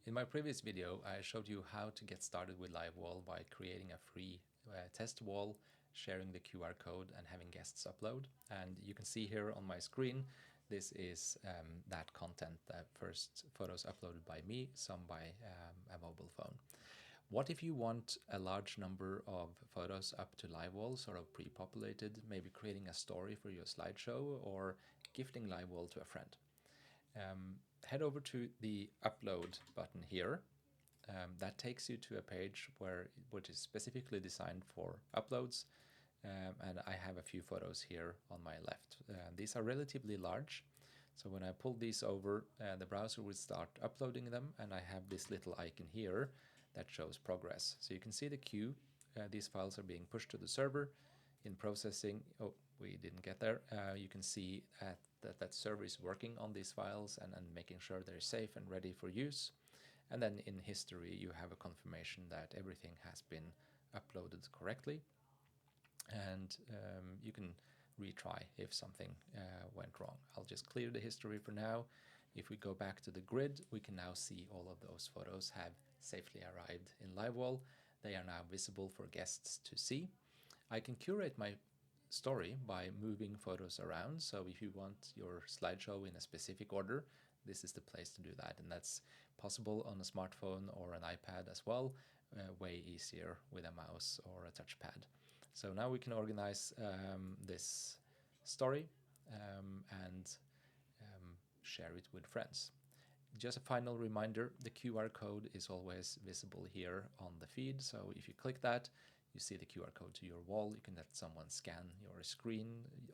In my previous video, I showed you how to get started with LiveWall by creating a free test wall, sharing the QR code and having guests upload. And you can see here on my screen, this is that content, the first photos uploaded by me, some by a mobile phone. What if you want a large number of photos up to LiveWall, sort of pre-populated, maybe creating a story for your slideshow or gifting LiveWall to a friend? Head over to the upload button here. That takes you to a page which is specifically designed for uploads, and I have a few photos here on my left. These are relatively large, so when I pull these over, the browser will start uploading them, and I have this little icon here that shows progress. So you can see the queue. These files are being pushed to the server. In processing, oh, we didn't get there. You can see that server is working on these files and making sure they're safe and ready for use. And then in history, you have a confirmation that everything has been uploaded correctly. And you can retry if something went wrong. I'll just clear the history for now. If we go back to the grid, we can now see all of those photos have safely arrived in LiveWall. They are now visible for guests to see. I can curate my story by moving photos around. So if you want your slideshow in a specific order, this is the place to do that. And that's possible on a smartphone or an iPad as well, way easier with a mouse or a touchpad. So now we can organize this story and share it with friends. Just a final reminder, the QR code is always visible here on the feed. So if you click that, you see the QR code to your wall. You can let someone scan your screen,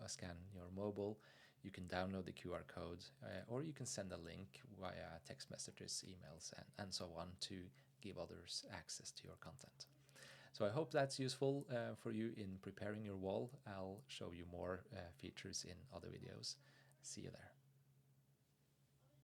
scan your mobile. You can download the QR code, or you can send a link via text messages, emails, and so on to give others access to your content. So I hope that's useful for you in preparing your wall. I'll show you more features in other videos. See you there.